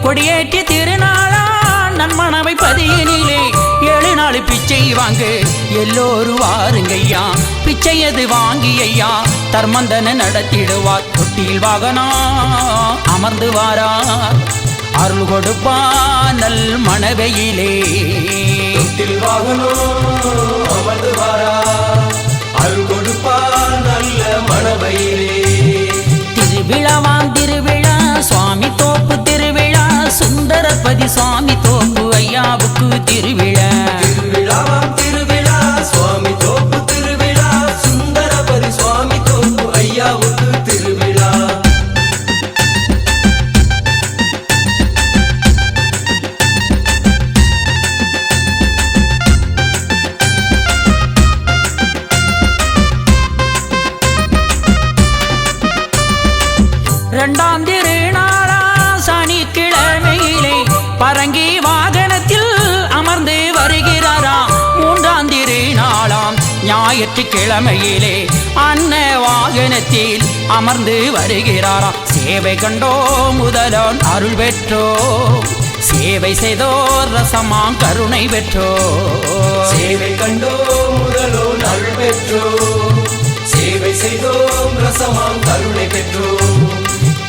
கொடியேற்றி திருநாளா நன்மனவை பதியினிலே 7 நாள் பிச்சை வாங்கு எல்லோரும் வாருங்கய்யா. பிச்சையது வாங்கி ஐயா தர்மந்தன நடத்திடுவார். தொட்டில் வாகனா அமர்ந்து வாரார் அருள் கொடுப்பா நல் மனவையிலே. தொட்டில் வாகனோ அமர்ந்து வாரார் அருள் கொடுப்பா நல்ல மனவையிலே. திருவிழாவாம் திருவிழா சுவாமி தோப்பு திருவிழா சுந்தரபதி சுவாமி தோப்பு ஐயாவுக்கு திருவிழா. திருவிழாவாம் திருவிழா சுவாமி தோப்பு திருவிழா சுந்தரபதி சுவாமி தோப்பு ஐயாவுக்கு திருவிழா. இரண்டாம் திருநாளா சனிக்கிழமையிலே பரங்கி வாகனத்தில் அமர்ந்து வருகிறாரா. 3ஆம் திருநாளாம் ஞாயிற்றுக்கிழமையிலே அன்ன வாகனத்தில் அமர்ந்து வருகிறாரா. சேவை கண்டோ முதலோன் அருள் பெற்றோ சேவை செய்தோர் ரசமாம் கருணை பெற்றோ. சேவை கண்டோ முதலோன் அருள் பெற்றோ சேவை செய்தோம் ரசமாம் கருணை பெற்றோம்.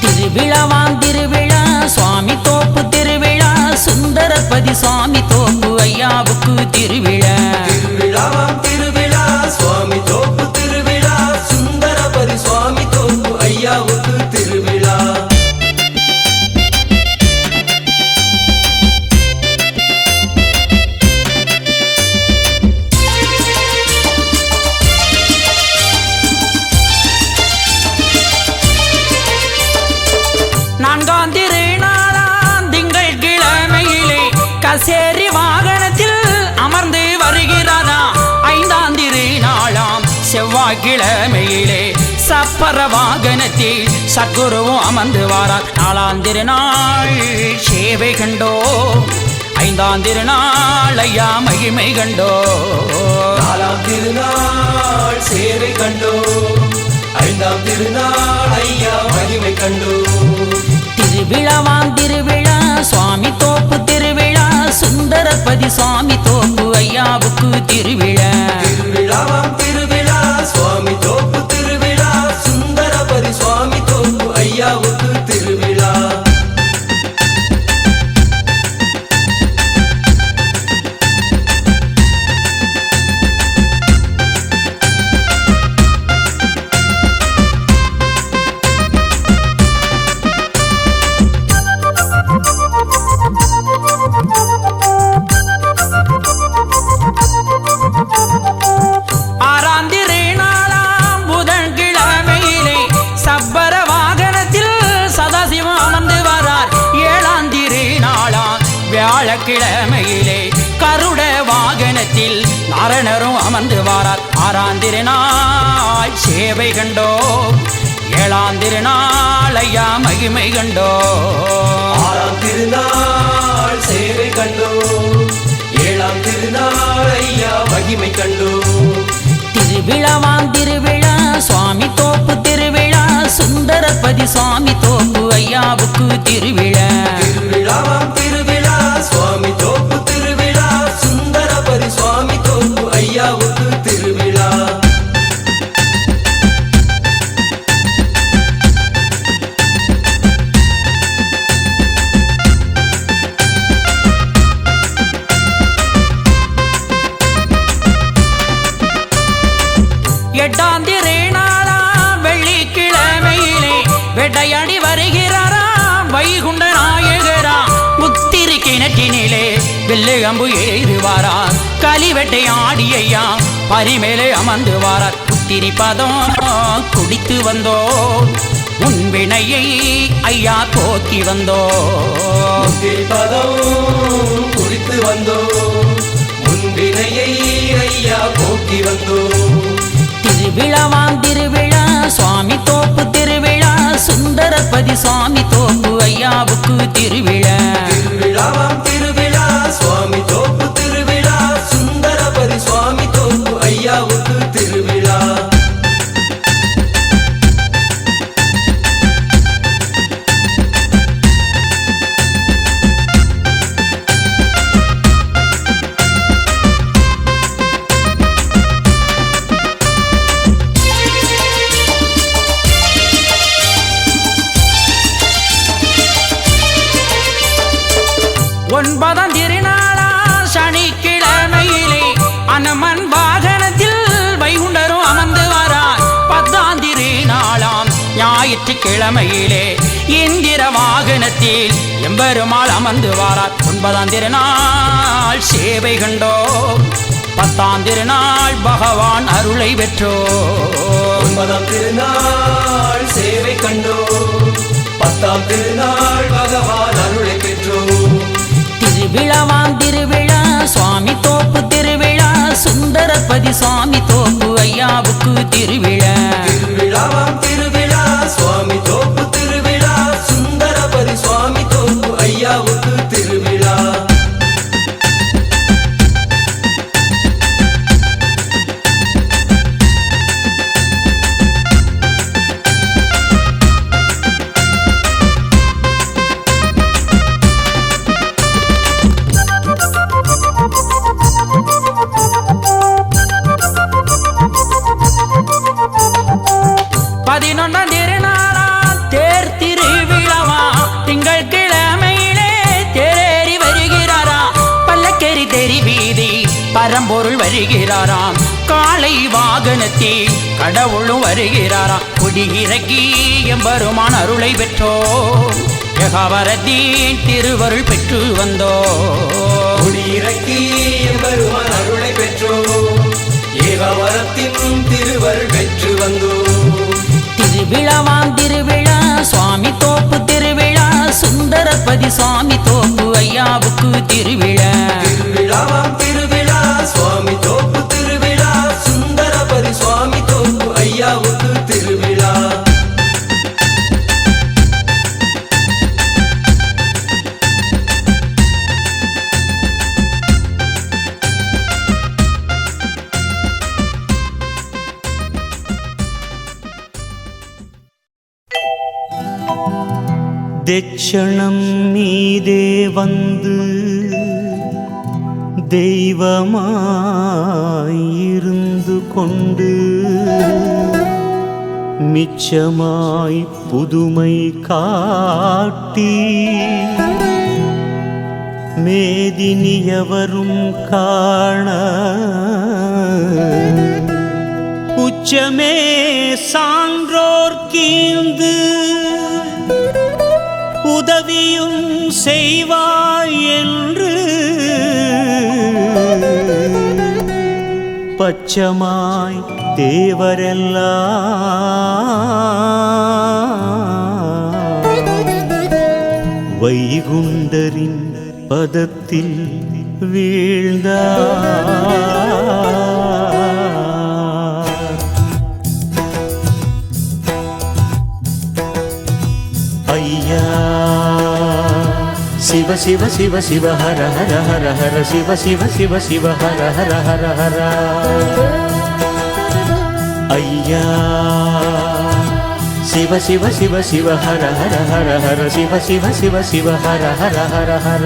திருவிழாவாம் திருவிழா சுவாமி தோப்பு திருவிழா சுந்தரபதி சுவாமி தோப்பு ஐயாவுக்கு திருவிழா. திருவிழாவாம் திருவிழா சுவாமி தோப்பு திருவிழா சுந்தரபதி சுவாமி தோப்பு ஐயாவுக்கு திருவிழா. நான்காம் திருநாளாம் திங்கள் கிழமையிலே கசேரி வாகனத்தில் அமர்ந்து வருகிறாரா. 5ஆம் திருநாளாம் செவ்வாய்க்கிழமையிலே சப்பர வாகனத்தில் சத்குருவும் அமர்ந்து வாரார். 4ஆம் திருநாள் சேவை கண்டோ 5ஆம் திருநாள் ஐயா மகிமை கண்டோ. 4ஆம் திருநாள் சேவை கண்டோ 5ஆம் திருநாள் ஐயா மகிமை கண்டோ. திருவிழாவாம் திருவிழா சுவாமி தோப்பு திருவிழா சுந்தரபதி சுவாமி தோப்பு ஐயாவுக்கு திருவிழா. திருவிழாவாம் திருவிழா சுவாமி தோப்பு திருவிழா சுந்தரபதி சுவாமி தோப்பு ஐயாவுக்கு திருவிழா. வியாழக்கிழமையிலே கருட வாகனத்தில் நாரணரும் அமர்ந்து வாரார். 6ஆம் திருநாள் சேவை கண்டோ 7ஆம் திருநாள் ஐயா மகிமை கண்டோ. 6ஆம் திருநாள் சேவை கண்டோ 7ஆம் திருநாள் ஐயா மகிமை கண்டோ. திருவிழாவாம் திருவிழா சுவாமி தோப்பு திருவிழா சுந்தரபதி சுவாமி தோப்பு ஐயாவுக்கு திருவிழா. திருவிழாவாம் திருவிழா சுவாமி தோப்பு திருவிழா சுந்தரபதி சுவாமி தோப்பு ஐயாவுக்கு திருவிழா. எட்டாம் திருநாளா வெள்ளிக்கிழமையிலே வேட்டையாடி வருகிறாரா வைகுண்ட நாயகரா. முத்திரி கிணற்றினிலே வெள்ளை அம்பு ஏறுவாரா. கலிவெட்டை ஆடியையா பரிமேலே அமர்ந்து வாரார். புத்திரி பதம் குடித்து வந்தோ உன் வினையை ஐயா போக்கி வந்தோ. புத்திரி பதம் குடித்து வந்தோ உன் வினையை ஐயா போக்கி வந்தோ. திருவிழாவாம் திருவிழா சுவாமி தோப்பு திருவிழா சுந்தரபதி சுவாமி தோப்பு ஐயாவுக்கு திருவிழா. திருவிழாவாம் திருவிழா சுவாமி தோப்பு திருவிழா சுந்தரபதி சுவாமி தோப்பு ஐயாவுக்கு திருவிழா. 9ஆம் திருநாளா சனிக்கிழமையிலே அனுமன் வாகனத்தில் வைகுண்டரும் அமர்ந்து வரார். 10ஆம் திருநாளாம் ஞாயிற்றுக்கிழமையிலே இந்திர வாகனத்தில் எம்பெருமாள் அமர்ந்து வாரார். 9ஆம் திருநாள் சேவை கண்டோம், 10ஆம் திருநாள் பகவான் அருளை பெற்றோம். 9ஆம் திருநாள் சேவை கண்டோம், 10ஆம் திருநாள் பகவான் அருளை பெற்றோம். திருவிழாவாம் திருவிழா சுவாமி தோப்பு திருவிழா, சுந்தரபதி சுவாமி தோப்பு ஐயாவுக்கு திருவிழா. திருவிழாவாம் திருவிழா சுவாமி தோப்பு திருவிழா, சுந்தரபதி சுவாமி தோப்பு ஐயாவுக்கு திருவிழா. பதினொன்றாம் திருநாளா தேர் திருவிழாவா, திங்கள் கிழமையிலே தேரேறி வருகிறாரா. பல்லக்கேரி தெரி வீதி பரம்பொருள் வருகிறாராம், காளை வாகனத்தில் கடவுளும் வருகிறாராம். குடியிறக்கி எம்பெருமான் அருளை பெற்றோம், ஏகாவரத்தின் திருவருள் பெற்று வந்தோம். குடியிறக்கி எம்பெருமான் அருளை பெற்றோம், ஏகாவரத்தின் திருவருள் பெற்று வந்தோம். திருவிழாவாம் திருவிழா சுவாமி தோப்பு திருவிழா, சுந்தரபதி சுவாமி தோப்பு ஐயாவுக்கு திருவிழா. திருவிழாவாம் திருவிழா சுவாமி தோப்பு திருவிழா, சுந்தரபதி சுவாமி தோப்பு ஐயாவுக்கு திருவிழா. தெச்சணம் மீதே வந்து தெய்வமாயிருந்து கொண்டு மிச்சமாய் புதுமை காட்டி மேதினியவரும் காண உச்சமே சான்றோர் கீழ்ந்து உதவியும் செய்வாய் என்று பச்சமாய் தேவரெல்லாம் வைகுண்டரின் பதத்தில் வீழ்ந்தார். ஐயா சிவ சிவ சிவ சிவ ஹர ஹர ஹர ஹர சிவ சிவ சிவ சிவ ஹர ஹர ஹர ஹர. ஐயா சிவ சிவ சிவ சிவ ஹர ஹர ஹர ஹர சிவ சிவ சிவ சிவ ஹர ஹர ஹர ஹர.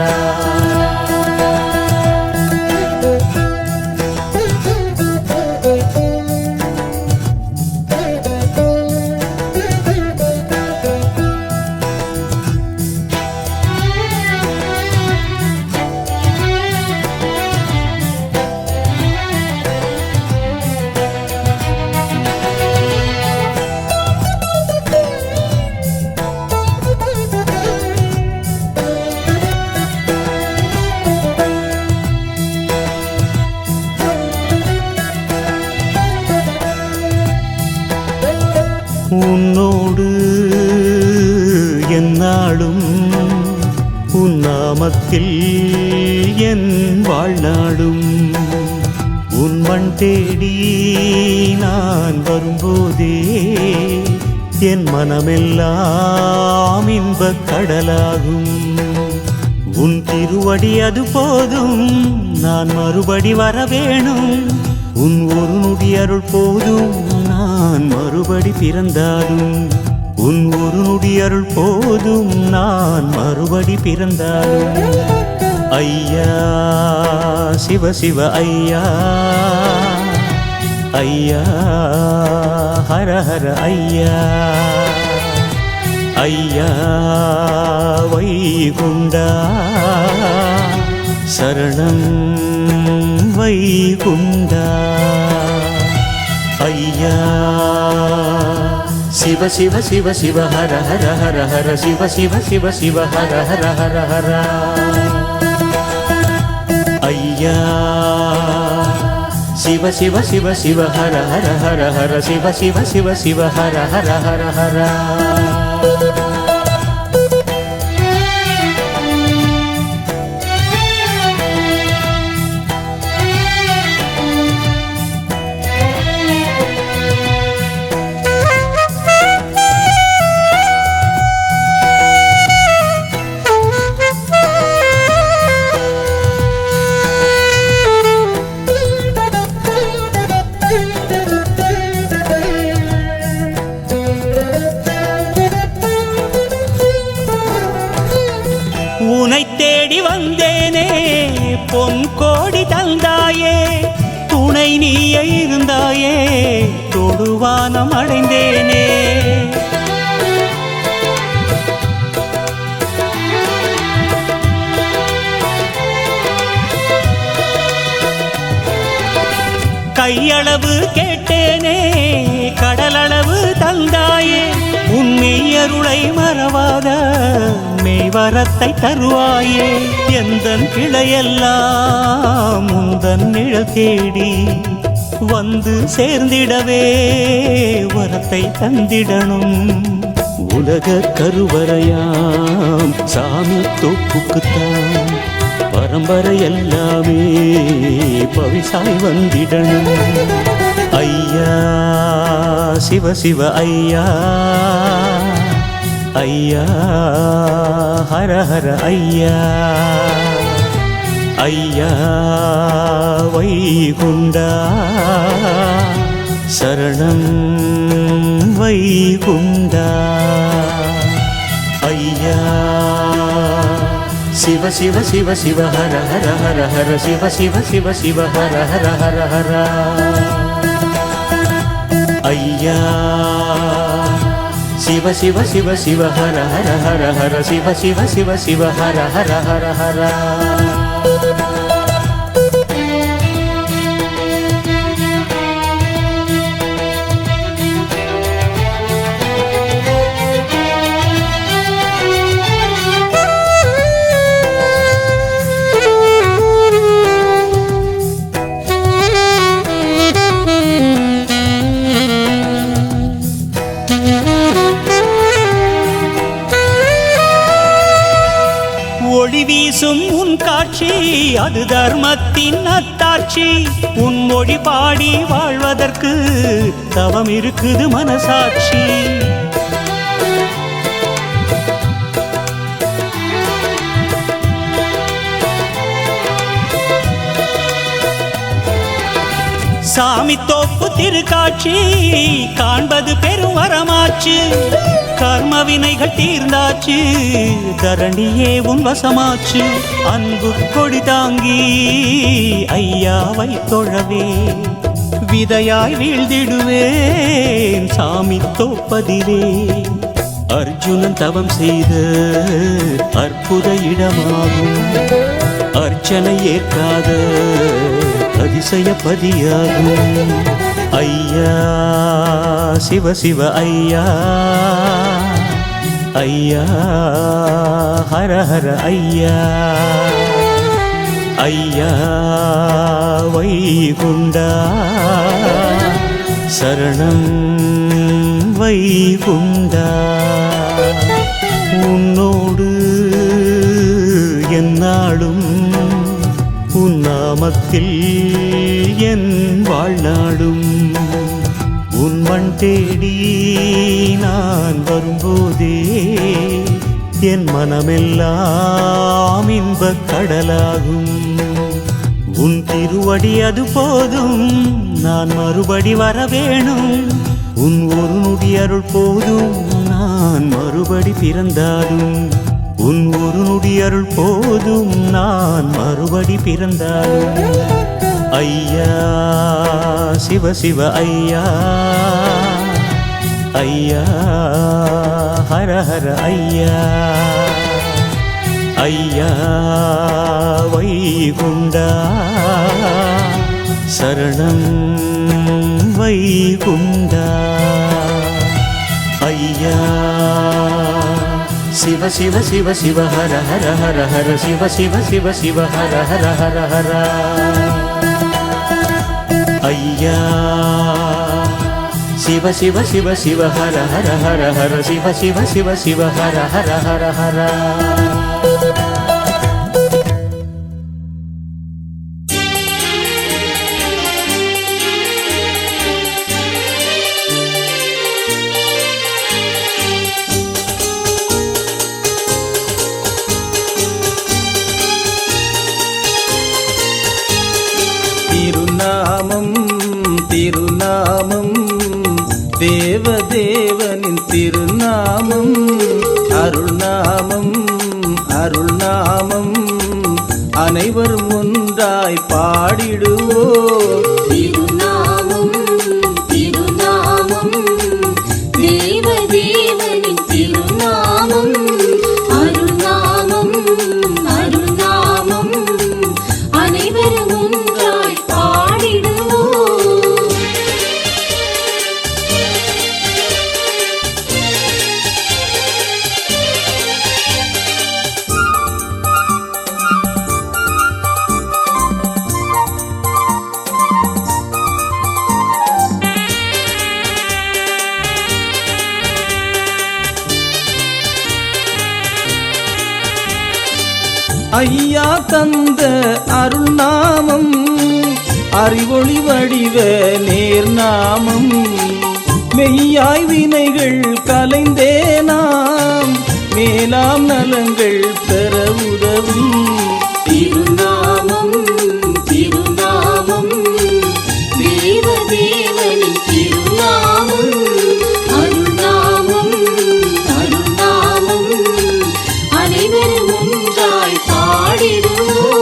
உன்னோடு எந்நாளும் உன் நாமத்தில் என் வாழ்நாடும் உன் மண் தேடி நான் வரும்போதே என் மனமெல்லாம் இன்பக் கடலாகும். உன் திருவடி அது போதும், நான் மறுபடி வர வேணும். உன் ஒரு நொடி அருள் போதும், நான் மறுபடி பிறந்தாலும். உன் ஒரு நொடி அருள் போதும், நான் மறுபடி பிறந்தாலும். ஐயா சிவ சிவ ஐயா, ஐயா ஹர ஹர ஐயா, ஐயா வைகுண்டா சரணம் வைகுண்டா ஐயா சிவ சிவ சிவ சிவ ஹர ஹர ஹர ஹர சிவ சிவ சிவ சிவ ஹர ஹர ஹர ஹர ஐயா சிவ சிவ சிவ சிவ ஹர ஹர ஹர ஹர சிவ சிவ சிவ சிவ ஹர ஹர ஹர ஹர உனை தேடி வந்தேனே பொன் கோடி தந்தாயே துணை நீயே இருந்தாயே தொடுவானம் அடைந்தேனே கையளவு கேட்டேனே கடலளவு தந்தாயே உன்னை அருளை மறவாத மெய்வரத்தை தருவாயே எந்தன் கிளையெல்லாம் முந்தன் நிழல் தேடி வந்து சேர்ந்திடவே வரத்தை தந்திடணும் உலக கருவறையாம் சாமி தோப்புக்குத்தான் பரம்பரை எல்லாமே பவிசாய் வந்திடணும் ஐயா சிவ சிவ ஐயா ஐயா ஹர ஹர ஐயா ஐயா வைகுண்டா சரணம் வைகுண்டா ஐயா சிவ சிவ சிவ சிவ ஹர ஹர ஹர ஹர சிவ சிவ சிவ சிவ ஹர ஹர ஹர ஹர ஐயா சிவ சிவ சிவ சிவ ஹர ஹர ஹர ஹர சிவ சிவ சிவ சிவ ஹர ஹர ஹர ஹர ஒளி வீசும் உன் காட்சி அது தர்மத்தின் அத்தாட்சி உன் மொழி பாடி வாழ்வதற்கு தவம் இருக்குது மனசாட்சி சாமி தோப்பு திருக்காட்சி காண்பது பெரும் வரமாச்சு கர்ம வினைகள் தீர்ந்தாச்சு தரணியே உன் வசமாச்சு அன்பு கொடி தாங்கி ஐயாவை தொழவே விதையாய் வீழ்ந்திடுவேன் சாமி தோப்பதிலே அர்ஜுனன் தவம் செய்த அற்புத இடமாகும் அர்ச்சனை ஏற்காத அதிசய பதியாகும் ஐயா சிவ சிவ ஐயா ஐயா ஹர ஹர ஐயா ஐயா வைகுண்டா சரணம் வைகுண்டா உன்னோடு எந்நாளும் உன் நாமத்தில் என் வாழ்நாடும் உன் மண் தேடி நான் வரும்போதே என் மனமெல்லாம் இன்பக் கடலாகும் உன் திருவடி அது போதும் நான் மறுபடி வர வேணும் உன் ஒரு நொடி அருள் போதும் நான் மறுபடி பிறந்தாலும் உன் ஒரு நொடி அருள் போதும் நான் மறுபடி பிறந்தாலும் ஐயா சிவ சிவ ஐயா ஐயா ஹர ஹர ஐயா ஐயா வைகுண்டா சரணம் வைகுண்டா ஐயா சிவ சிவ சிவ சிவ ஹர ஹர ஹர ஹர சிவ சிவ சிவ சிவ ஹர ஹர ஹர ஹர ஐயா சிவ சிவ சிவ சிவ ஹர ஹர ஹர ஹர சிவ சிவ சிவ சிவ ஹர ஹர ஹர ஹர திருநாமம் திருநாமம் தேவதேவனின் திருநாமம் அருள்நாமம் அருள்நாமம் அனைவரும் ஒன்றாய் பாடிடுவோம் திருநாமம் திருநாமம் தேவதேவனின் திருநாமம் அருள்நாமம் அருள்நாமம் அனைவரும் ஒன்றாய் பாடிடுவோம் ஐயா தந்த அருள்நாமம் அறிவொளி வடிவ நேர்நாமம் மெய்யாய் வினைகள் கலைந்தே நாம் மேலாம் நலங்கள் பெற உதவும் திருநாமம் திருநாமம் தேவதேவனின் திருநாமம் அருள்நாமம் அருள்நாமம் அனைவரும் ஒன்றாய் பாடிடுவோம்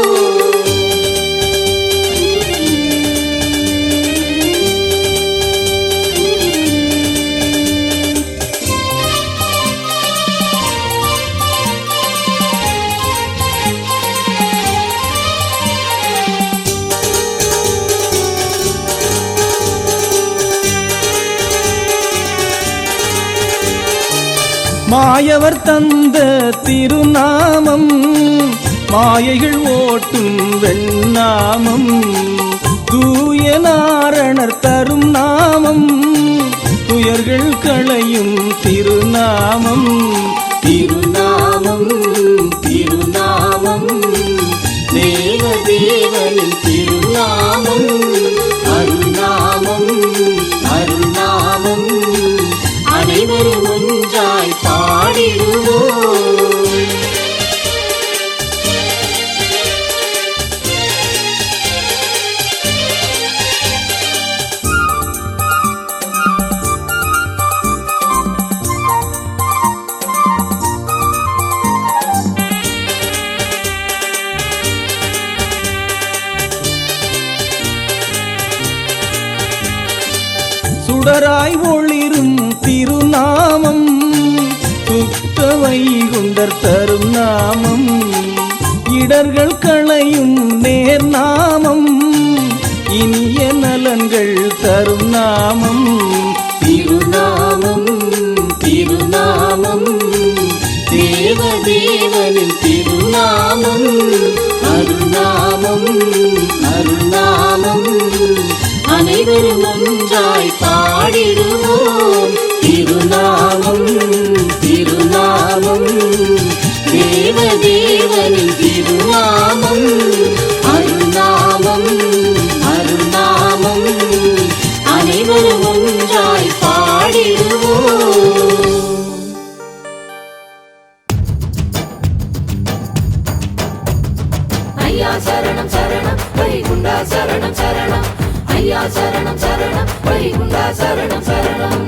மாயவர் தந்த திருநாமம் மாயைகள் ஓட்டும் வெண்ணாமம் தூய நாரணர் தரும் நாமம் துயர்கள் களையும் திருநாமம் திருநாமம் திருநாமம் தேவதேவனின் திருநாமம் அருள்நாமம் அருள்நாமம் அனைவரும் ஒன்றாய் பாடிடுவோம் சுடராய் ஒளிரும் திருநாமம் சுத்த வைகுண்டர் தரும் நாமம் இடர்கள் களையும் நேர்நாமம் இனிய நலன்கள் தரும் நாமம் திருநாமம் திருநாமம் தேவதேவனின் திருநாமம் அருள்நாமம் அருள்நாமம் அனைவரும் ஒன்றாய் பாடிடுவோம் திருநாமம் திருநாமம் தேவதேவனின் திருநாமம் அருள்நாமம் அருள்நாமம் அனைவரும் ஒன்றாய் பாடிடுவோம் ஐயா சரணம் சரணம் வைகுண்டா சரணம் சரணம் ஐயா சரணம் சரணம் வைகுண்டா சரணம் சரணம்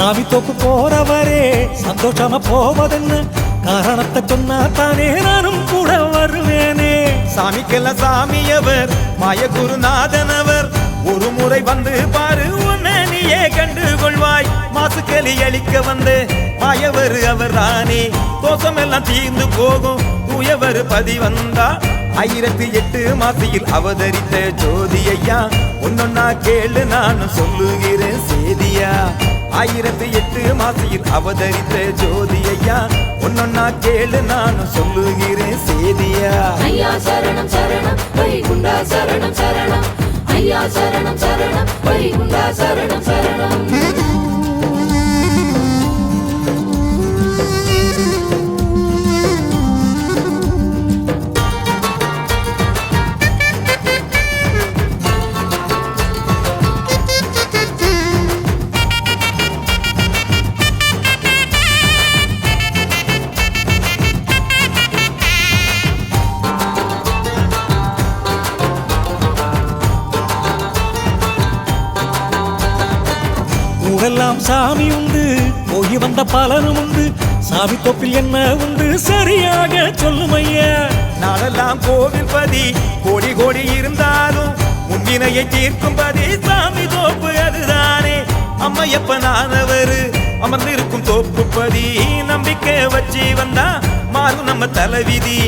சாமி தோப்பு போறவரே சந்தோஷமா போவதென்ன காரணத்தை சொன்னா தானே நானும் கூட வருவேனே. சாமிக்கெல்லாம் சாமியவர் மாயகுருநாதனவர், ஒரு முறை வந்து பாரு உன்னை நீயே கண்டு கொள்வாய். மாசுக்களி அளிக்க வந்து மாயவர் அவர் ராணி, தோஷமெல்லாம் தீர்ந்து போகும் தூயவர் பதி வந்தா. 1008 மாசியில் அவதரித்த ஜோதி ஐயா, ஒன்னொன்னா கேளு நானும் சொல்லுகிறேன் சேதியா. 1008 மாசியில் அவதரித்த ஜோதி ஐயா, ஒன்னொன்னா கேளு நானும் சொல்லுகிறேன் சேதியா. ஐயா சரணம் சரணம் வைகுண்டா சரணம் சரணம், ஐயா சரணம் சரணம் வைகுண்டா சரணம் சரணம். ஊரெல்லாம் சாமி உண்டு, போய் வந்த பலனும் உண்டு. சாமி தோப்பில் என்ன உண்டு சரியாக சொல்லும் ஐயா. நாளெல்லாம் கோவில் பதி கோடி கோடி இருந்தாலும் முன்வினையை தீர்க்கும் பதி சாமி தோப்பு அதுதானே. அம்மையப்ப நானவரு அமர்ந்திருக்கும் தோப்பு பதி, நம்பிக்கை வச்சு வந்தா மாறும் நம்ம தலைவிதி.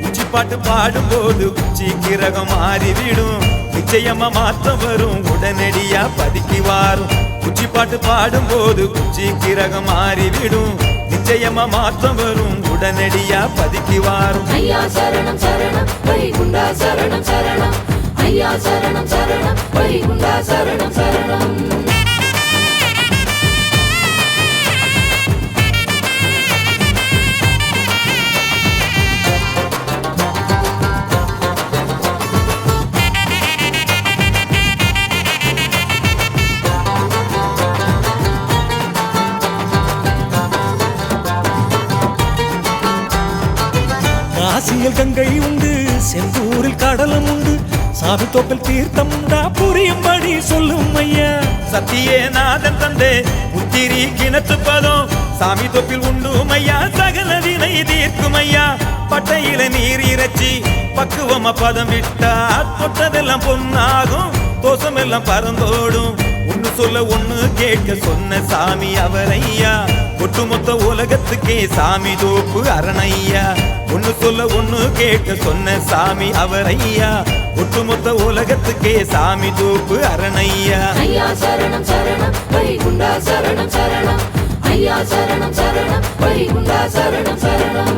உச்சி பாட்டு பாடும்போது உச்சி கிரகம் மாறிவிடும், நிச்சயமா மாற்றம் வரும் உடனடியா பதிக்கு வாரும். உச்சி பாட்டு பாடும்போது உச்சி கிரகம் மாறிவிடும், நிச்சயமா மாற்றம் வரும் உடனடியா பதிக்கு வாரும். ஐயா சரணம் சரணம் வைகுண்டா சரணம் சரணம், ஐயா சரணம் சரணம் வைகுண்டா சரணம் சரணம். காசியில் கங்கை உண்டு, செந்தூரில் கடலும் உண்டு. சாமி தோப்பில் தீர்த்தம் உண்டா புரியும்படி சொல்லும் ஐயா. சத்தியே நாதன் தந்தே புத்திரி கிணத்து பதம், சாமி தொப்பில் உண்டு மையா சகல வினை தீர்க்கும் ஐயா. பட்டையில நீர் இறைச்சி பக்குவமா பதம் விட்டா தொட்டதெல்லாம் பொன்னாகும், தோஷம் எல்லாம் பறந்தோடும். ஒன்னு சொல்ல ஒன்னு கேட்க சொன்ன சாமி அவர் ஐயா, ஒட்டுமொத்த உலகத்துக்கே சாமி தோப்பு அரணஐயா. ஒன்னு சொல்ல ஒன்னு கேட்க சொன்ன சாமி அவர் ஐயா, ஒட்டுமொத்த உலகத்துக்கே சாமி தோப்பு அரணையா. ஐயா சரணம் சரணம் வைகுண்டா சரணம் சரணம், ஐயா சரணம் சரணம் வைகுண்டா சரணம் சரணம்.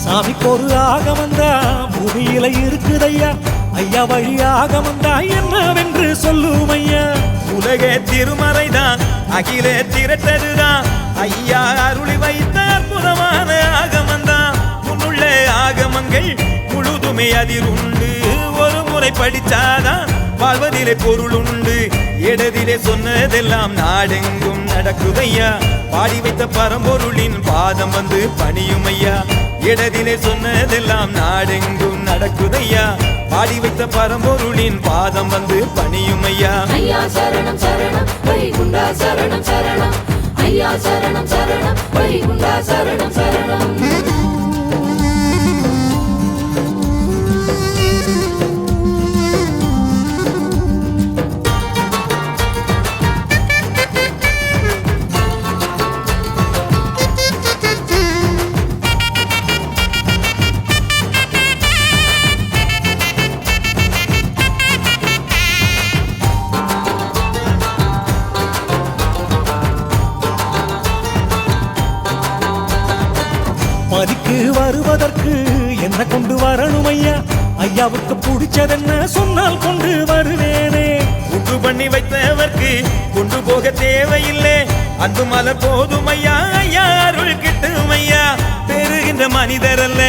சாமிக்கு ஒரு ஆகமந்தா பூமியில இருக்குதையா. ஐயா வழி ஆகமந்தா என்னவென்று சொல்லும் ஐயா. உலக திருமறைதான் அகில திரட்டதுதான், ஐயா அருளி வைத்த அற்புதமான ஆகமந்தான். முன்னுள்ள ஆகமங்கள் முழுதுமே அதில் உண்டு, ஒரு முறை படிச்சாதான் வாழ்வதிலே பொருள் உண்டு. இடதிலே சொன்னதெல்லாம் நாடெங்கும் நடக்குதையா, பாடி வைத்த பரம்பொருளின் பாதம் வந்து பணியும் ஐயா. இடதிலே சொன்னதெல்லாம் நாடெங்கும் நடக்குதையா, பாடி வைத்த பரம்பொருளின் பாதம் வந்து பணியும் ஐயா. ஐயா சரணம் சரணம் வைகுண்டா சரணம் சரணம், ஐயா சரணம் சரணம் வைகுண்டா சரணம் சரணம். பதிக்கு வருவதற்கு என்ன கொண்டு வரணும் ஐயா. ஐயாவுக்கு பிடிச்சதென்ன சொன்னால் கொண்டு வருவேனே. உண்டு பண்ணி வைத்தவர்க்கு கொண்டு போக தேவையில்லை, அன்பு மலர் போதும் ஐயா ஐயா அருள் கிட்டும் ஐயா பெறுகின்ற மனிதர் அல்ல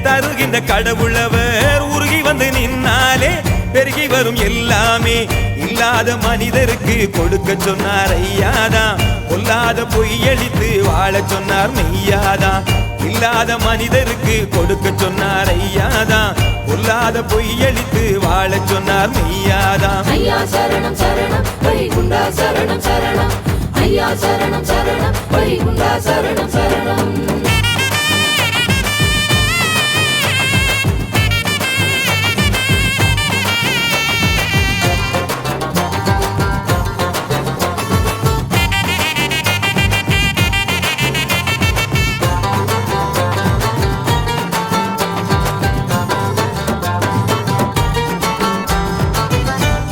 தருகின்ற கடவுளவர் உருகி வந்து நின்னாலே பெருகி வரும் எல்லாமே இல்லாத மனிதருக்கு கொடுக்க சொன்னார் ஐயாதான் பொல்லாத பொய்யளித்து வாழ சொன்னார் மெய்யாதான் இல்லாத மனிதருக்கு கொடுக்க சொன்னார் ஐயாதான் பொல்லாத பொய்யளித்து வாழ சொன்னார் மெய்யாதான் ஐயா சரணம் சரணம் வைகுண்டா சரணம் சரணம் ஐயா சரணம் சரணம் வைகுண்டா சரணம் சரணம்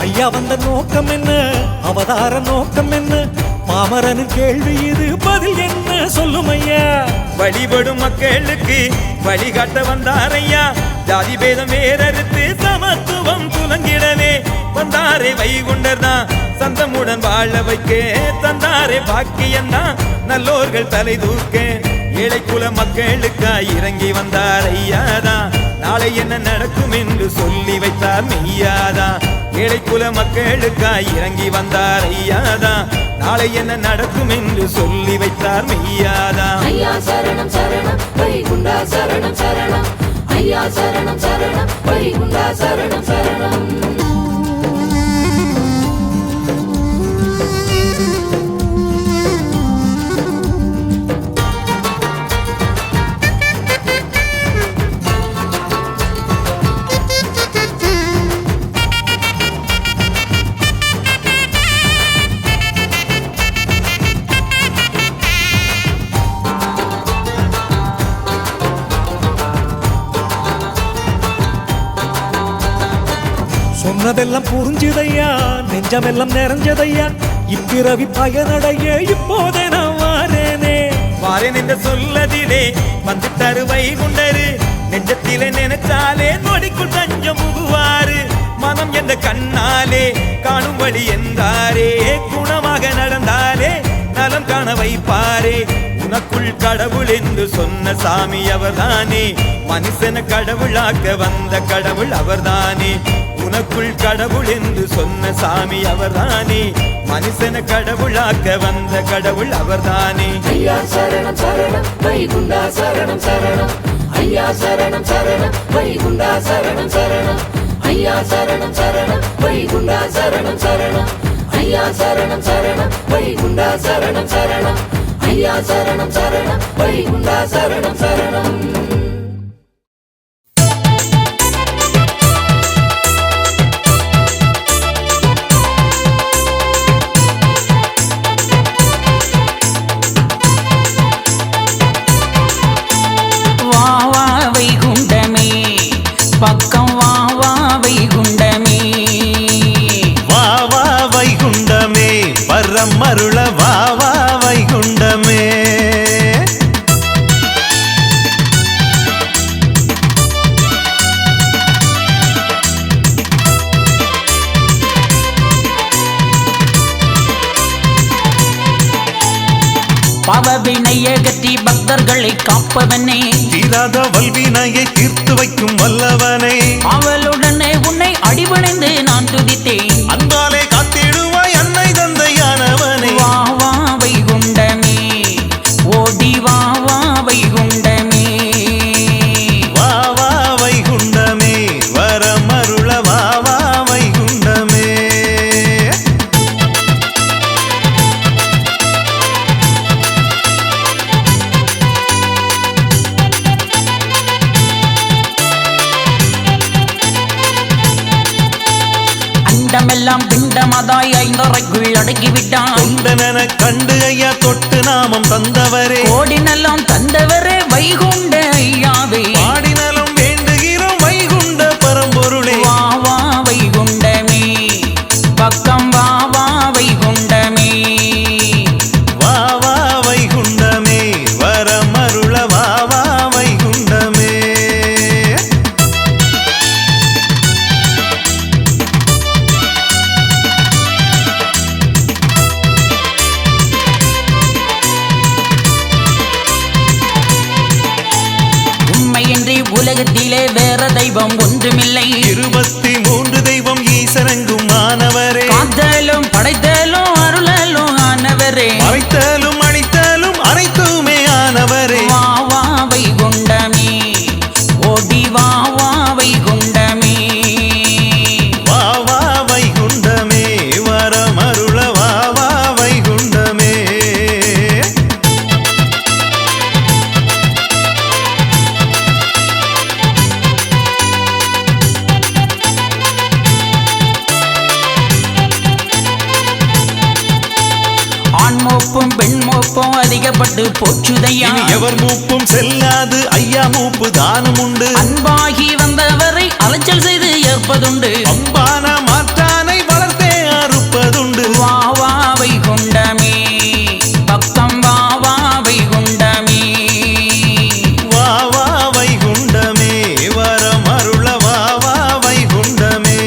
ஐயா வந்த நோக்கம் என்ன அவதார நோக்கம் என்ன பாமரனு கேள்வி இது பதில் என்ன சொல்லும் ஐயா வழிபடும் மக்களுக்கு வழிகாட்ட வந்தார் ஐயா ஜாதி பேதம் வேறறுத்து சமத்துவம் துலங்கிடவே வந்தாரே வைகுண்டர் தான் சந்தமுடன் வாழ வைக்க தந்தாரே பாக்கியந்தான் நல்லோர்கள் தலை தூக்க ஏழை குல மக்களுக்காய் இறங்கி வந்தார் ஐயாதான் நாளை என்ன நடக்கும் என்று சொல்லி வைத்தார் மெய்யாதான் ஏழை குல மக்களுக்காய் இறங்கி வந்தார் ஐயாதான் நாளை என்ன நடக்கும் என்று சொல்லி வைத்தார் மெய்யாதான் ஐயா சரணம் சரணம் வைகுண்டா சரணம் சரணம் ஐயா சரணம் சரணம் வைகுண்டா சரணம் சரணம் சொன்னதெல்லாம் புரிஞ்சுதையா நெஞ்சமெல்லாம் நிறைஞ்சதையா இப்பிறவி பயனடைய இப்போதே நான் வாரேனே வாரேன் என்று சொல்லதிலே வந்து தரு வைகுண்டரு நெஞ்சத்திலே நினைச்சாலே நொடிக்குள் தஞ்சம் புகுவாரு மனம் என்ற கண்ணாலே காணும் வழி என்றாரே குணமாக நடந்தாலே நலம் காண வைப்பாரே உனக்குள் கடவுள் என்று சொன்ன சாமி அவர்தானே மனுஷன கடவுளாக்க வந்த கடவுள் அவர்தானே உனக்குள் கடவுள் என்று சொன்ன சாமி அவர்தானே மனுஷன கடவுளாக்க வந்த கடவுள் அவர்தானே ஐயா சரணம் சரணம் வைகுண்டா சரணம் சரணம் ஐயா சரணம் சரணம் வைகுண்டா சரணம் சரணம் ஐயா சரணம் சரணம் வைகுண்டா சரணம் சரணம் ஐயா சரணம் சரணம் வைகுண்டா சரணம் சரணம் ஐயா சரணம் சரணம் வைகுண்டா சரணம் சரணம் பக்கம் வா வா வைகுண்டமே வா வா வைகுண்டமே பரம் அருள வா வா வைகுண்டமே பாவவினையை அகற்றி பக்தர்களை காப்பவனே தீராத வல்வினையை தீர்த்து வைக்கும் வல்லவனே அவளுடனே உன்னை அடிபணிந்து நான் துதித்தேன் அன்பாலே காத்திடுவாய் அன்னை தந்தையானவனே வா வா வைகுண்டமே ஓடி வா வா வைகுண்டமே வா வா வைகுண்டமே வரம் அருள வா வா வைகுண்டமே அண்டமெல்லாம் பிண்டமதாய் ஐந்தரைக்குள் அடக்கிவிட்டான் தொண்டனென கண்டு ஐயா தொட்டு நாமம் தந்தவரே கோடினெல்லாம் தந்தவரே வைகுண்ட ஐயாவே பாடினலும் வேண்டுகிறோம் வைகுண்ட பரம்பொருளே வா வா வைகுண்டமே பக்கம் வா வா வைகுண்டமே வா வா வைகுண்டமே வரம் அருள வா வா வைகுண்டமே தெய்வம் ஒன்றுமில்லை 23 தெய்வம் ஈசரங்கும் மாணவரே காத்தலும் படைத்தலும் அருளலும் ஆனவரே மறைத்தலும் அழித்தலும் அனைத்துமே ஆனவரே வா வா வைகுண்டமே ஓடி வா வா வைகுண்டமே வா வா வைகுண்டமே வரமருள வா வா வைகுண்டமே ஆண் மோப்பும் பெண் மோப்பும் அதிகப்பட்டு போச்சுதையா இனி எவர் மூப்பும் செல்லாது ஐயா மூப்பு தானம் உண்டு அன்பாகி வந்தவரை அலைச்சல் செய்து ஏற்பதுண்டு அம்பான மாற்றானை வளர்த்தே அறுப்பதுண்டு வா வா வைகுண்டமே பக்தம் வா வா வைகுண்டமே வா வா வைகுண்டமே வரமருள வா வா வைகுண்டமே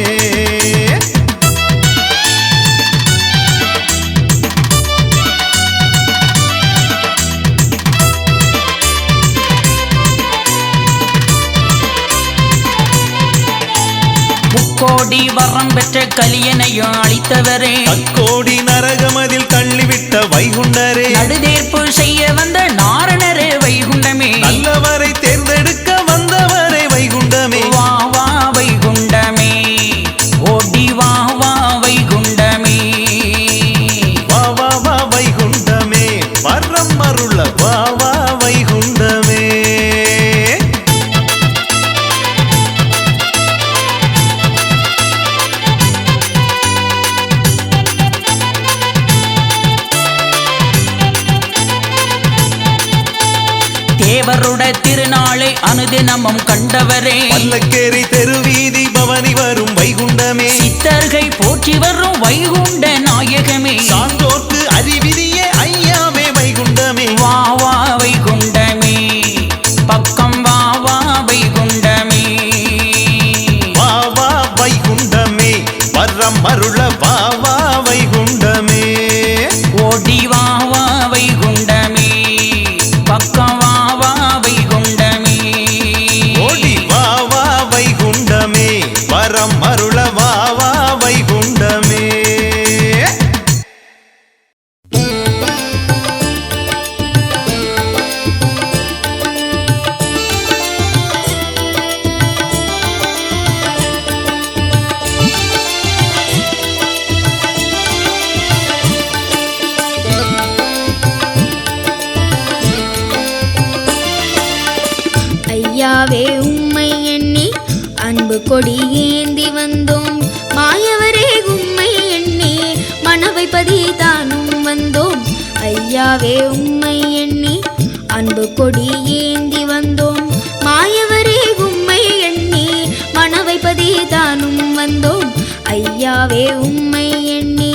முக்கோடி வரம் பெற்ற கலியனையும் அளித்தவரே தக்கோடி நரகமதில் தள்ளிவிட்ட வைகுண்டரே நடுதேர்ப்பு செய்ய வந்த நாரணரே வைகுண்டமே நல்லவரை தேர்ந்தெடுக்க வந்தவரே வைகுண்டமே வா வா வைகுண்டமே ஓடி வா வா வைகுண்டமே வா வா வா வைகுண்டமே வரம் அருள வா வா வைகுண்டமே தேவருட திருநாளை அனுதினமும் கண்டவரே பல்லக்கேரி தெருவீதி பவனி வரும் வைகுண்டமே சித்தர்கள் போற்றி வரும் வைகுண்ட நாயகமே சான்றோர்க்கு அறிவிதியே ஐயாவே வைகுண்டமே வா வா வைகுண்டமே பக்கம் வா வா வைகுண்டமே வா வா வைகுண்டமே வரம் அருள வா வா வைகுண்டமே ஓடி வா வா வைகுண்டமே பக்கம் வா வா வைகுண்டமே ஓடி வா வா வைகுண்டமே வரம் அருள வா வா வைகுண்டமே ஐயாவே உம்மை எண்ணி அன்பு கொடி ஏந்தி வந்தோம் மாயவரே உம்மை எண்ணி மனவைப்பதி தானும் வந்தோம் ஐயாவே உம்மை எண்ணி அன்பு கொடி ஏந்தி வந்தோம் மாயவரே உம்மை எண்ணி மனவைப்பதி தானும் வந்தோம் ஐயாவே உம்மை எண்ணி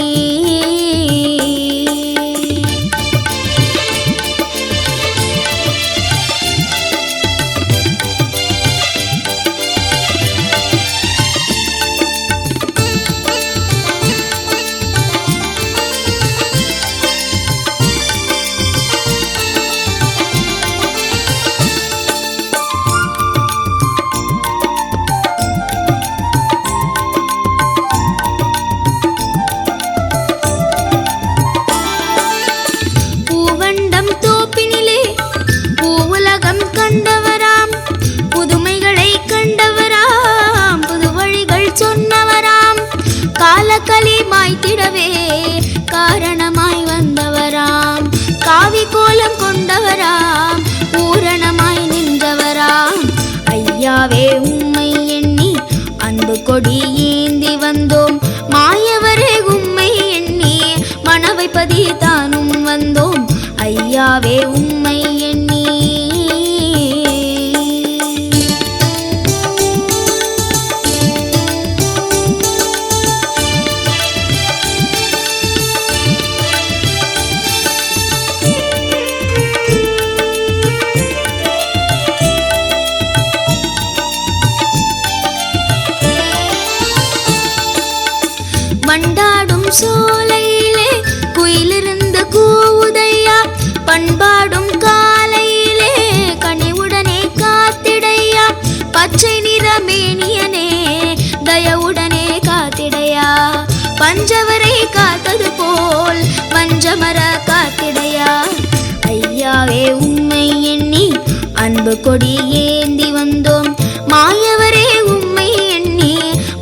அன்பு கொடி ஏந்தி வந்தோம் மாயவரே உம்மை எண்ணி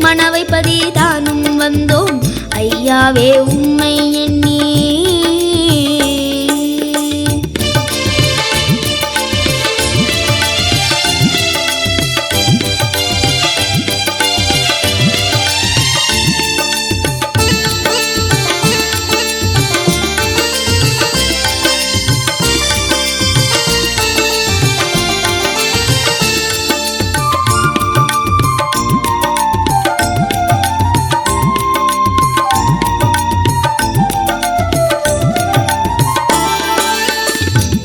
மனவைப்பதி தானும் வந்தோம் ஐயாவே உம்மை எண்ணி.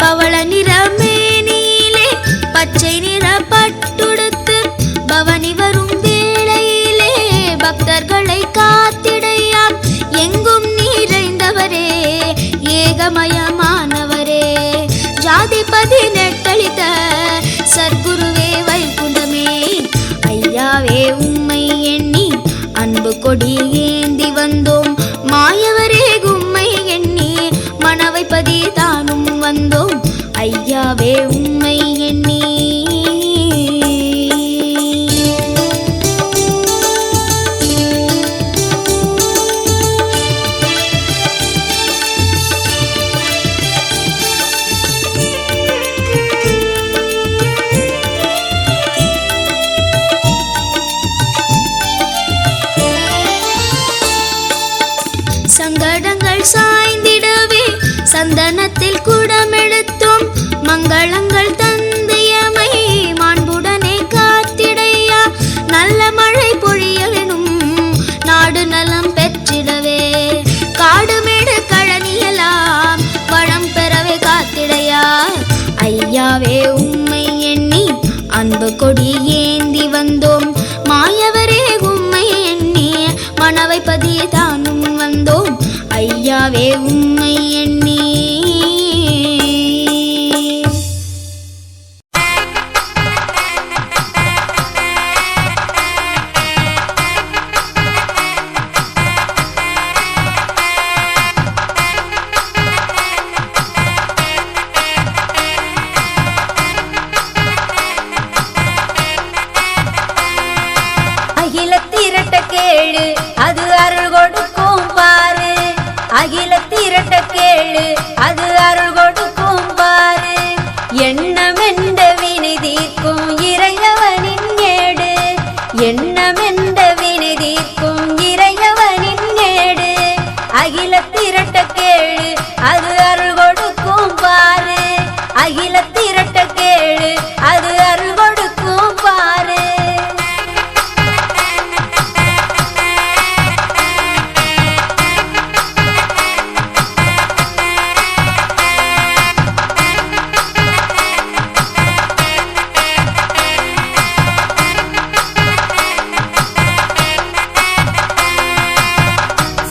பவள நிறமேனியிலே பச்சை நிற பட்டுடுத்து பவனி வரும் வேளையிலே பக்தர்களை காத்திடையாம் எங்கும் நிறைந்தவரே ஏகமயமானவரே ஜாதிபதி நெட்டளித்த சர்க்குருவே வைகுண்டமே ஐயாவே உம்மை எண்ணி அன்பு கொடி ஏந்தி வந்தோம் மாயவரே உம்மை எண்ணி மனவைப்பதி தானும் வந்தோம் ஐயாவே உம்மை எண்ணி. சங்கடங்கள் சாய்ந்திடவே சந்தனத்தில் குடமெடுத்தோம் மங்களங்கள் தந்தையமை மாண்புடனே காத்திடையா நல்ல மழை பொழிய வேணும் நாடு நலம் பெற்றிடவே காடுமேடு கழனியெல்லாம் வளம் பெறவே காத்திடையா ஐயாவே உம்மை எண்ணி அன்பு கொடி ஏந்தி வந்தோம் மாயவரே உம்மை எண்ணி மனவைப்பதி தானும் வந்தோம் ஐயாவே உம்மை எண்ணி. அகிலத்திரட்ட கேளு அது அருள் கொடுக்கும் பாரு அகிலத்திரட்ட கேளு அது அருள் கொடுக்கும் பாரு எண்ணமென்ற வினை தீர்க்கும் இறையவனின் ஏடு எண்ணமென்ற வினை தீர்க்கும் இறையவனின் ஏடு அகிலத்திரட்ட கேளு அது அருள் கொடுக்கும் பாரு அகிலத்திரட்ட கேளு அது அருள் கொடுக்கும் பாரு.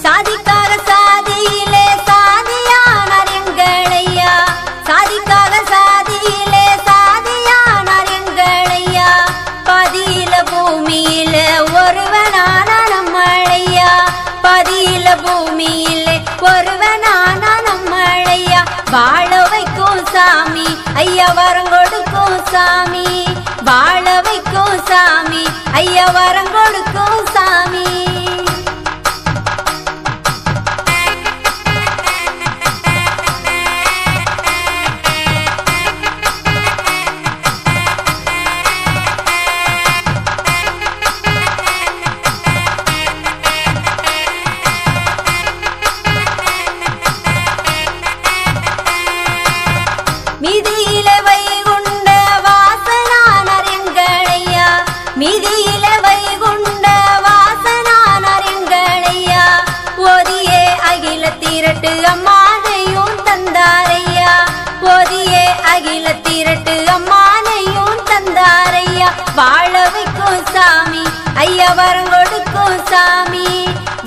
சாதிக்காக சாதியிலே சாதியானார் எங்களையா சாதிக்காக சாதியிலே சாதியானார் எங்களையா பதியில பூமியில ஒருவனான நம்மளையா பதியில பூமியிலே ஒருவனான நம்மளையா வாழ வைக்கும் சாமி ஐயா வரம் கொடுக்கும் சாமி வாழ வைக்கும் சாமி ஐயா வரம் கொடுக்கும் சாமி. மிதியில வைகுண்ட வாசனானார் எங்களையா மிதியில வைகுண்ட வாசனானார் எங்களையா ஓதியே அகில திரட்டு அம்மானையும் தந்தாரையா ஓதியே அகில திரட்டு அம்மானையும் தந்தாரையா வாழ வைக்கும் சாமி ஐயா வரம் கொடுக்கும் சாமி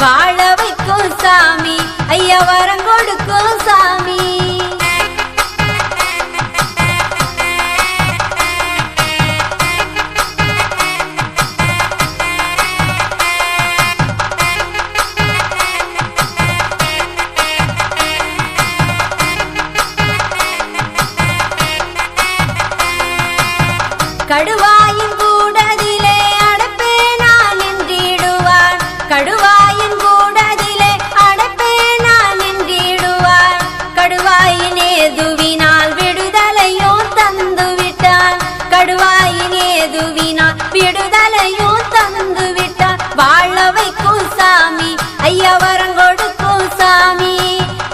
வாழ வைக்கும் சாமி ஐயா வரம் கொடுக்கும் சாமி. கடுவாயின் கூடதிலே அடப்பே நான் நின்றிடுவார் கடுவாயின் கூடதிலே அடப்பே நான் நின்றிடுவார் கடுவாயின் ஏதுவினால் விடுதலையோ தந்து விட்டார் கடுவாயின் ஏதுவினால் விடுதலையோ தந்து விட்டார் வாழ வைக்கும் சாமி ஐயா வரம் கொடுக்கும் சாமி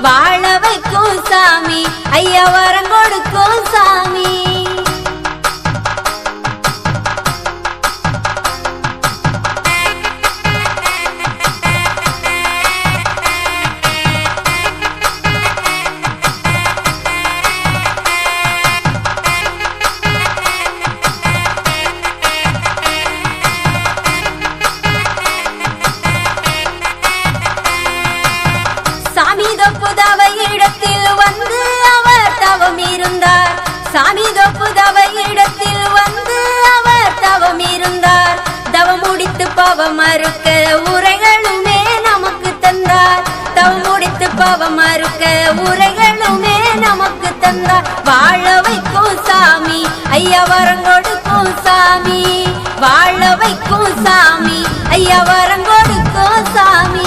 வாழ வைக்கும் சாமி ஐயா வரம் கொடுக்கும் சாமி சாமி தொப்புதவ இடத்தில் வந்து அவர் தவம் இருந்தார் சாமி தொப்புதவ இடத்தில் வந்து அவர் தவம் இருந்தார் தவம் முடித்து பவம் மறுக்க உரைகளுமே நமக்கு தந்தார் தவம் முடித்து பவம் மறுக்க உரைகளுமே நமக்கு தந்தார் வாழ வைக்கும் சாமி ஐயா வரம் கொடுக்கும் சாமி வாழ வைக்கும் சாமி ஐயா வரம் கொடுக்கும் சாமி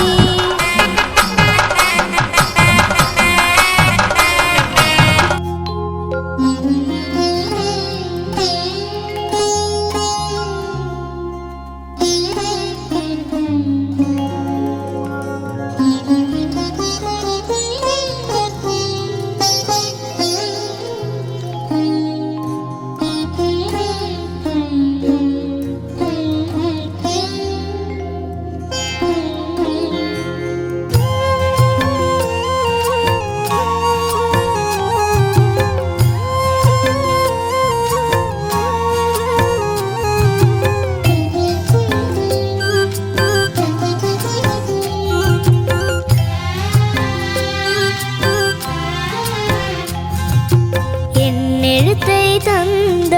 எழுத்தை தந்த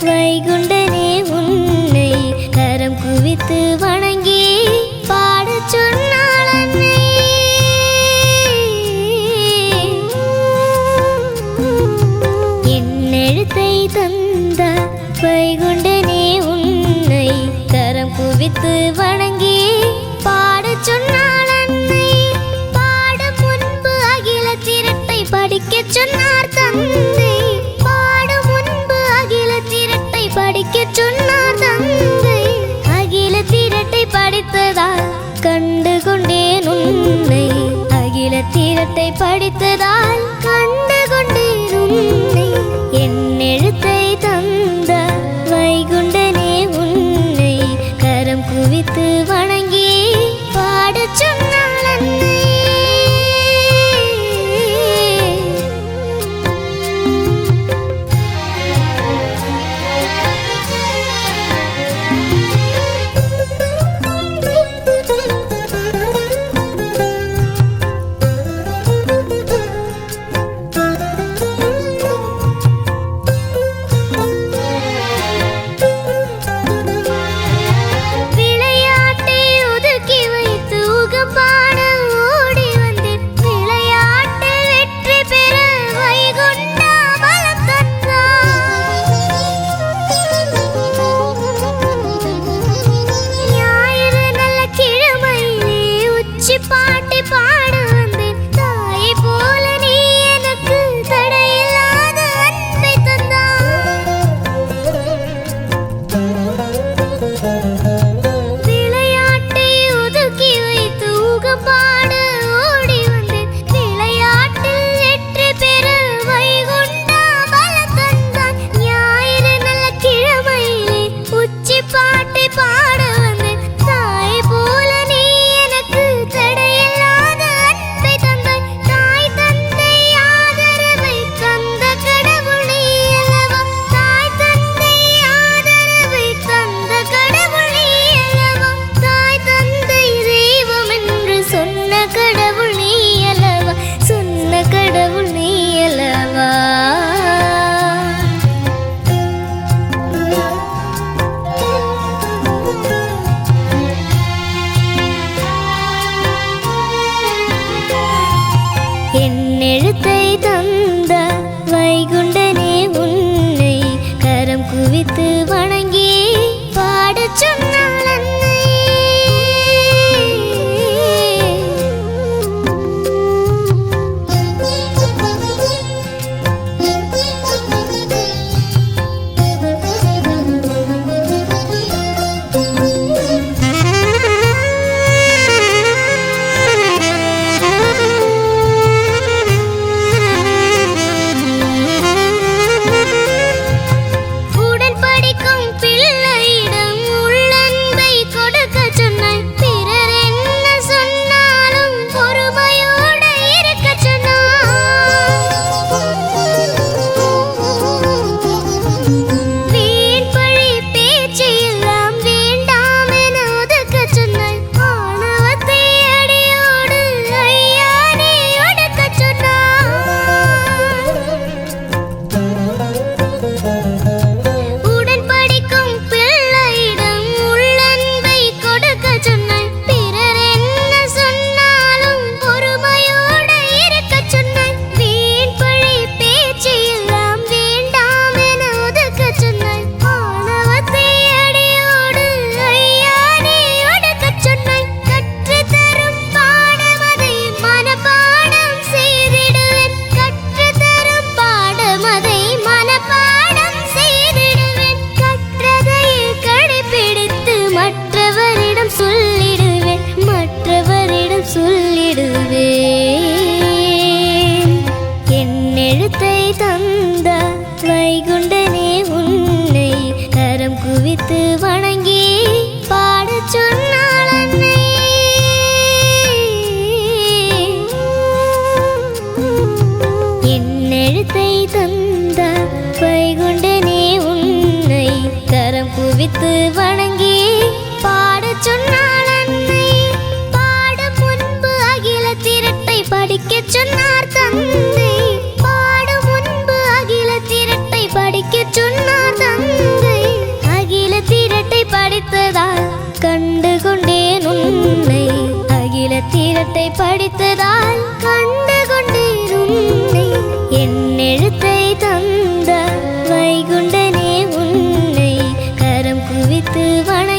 வைகுண்டனே உன்னை கரம் குவித்து வணங்கி பாடச் சொன்னாள் அன்னை என் எழுத்தை தந்த வைகுண்டனே உன்னை கரம் குவித்து வணங்கி பாடச் சொன்னாள் அன்னை பாடும் முன்பு அகில திரட்டை படிக்கச் சொன்னார் தந்தை படிக்கச் சொன்னார் தந்தை அகில திரட்டை படித்ததால் கண்டு கொண்டேன் உன்னை அகில திரட்டை படித்ததால் கண்டு கொண்டேன் உன்னை என் எழுத்தை தந்த வைகுண்டனே உன்னை கரம் குவித்து வணங்கி பாடச் சொன்னாள் அன்னை விளையாட்டை சொல்லிடுவேன். என் எழுத்தை தந்த வைகுண்டனே உன்னை கரம் குவித்து வணங்கி பாடச் சொன்னாள் அன்னை. என் எழுத்தை தந்த வைகுண்டனே உன்னை கரம் குவித்து வணங்கி பாடச் சொன்னாள் அன்னை. பாடும் முன்பு அகில திரட்டை படிக்கச் சொன்னார் தந்தை. பாடும் முன்பு அகில திரட்டை படிக்கச் சொன்னார் தந்தை. அகில திரட்டை படித்ததால் கண்டு கொண்டேன் உன்னை. அகில திரட்டை படித்ததால் கண்டு கொண்டேன் உன்னை. என் எழுத்தை தந்த வைகுண்டனே உன்னை கரம் குவித்து வணங்கி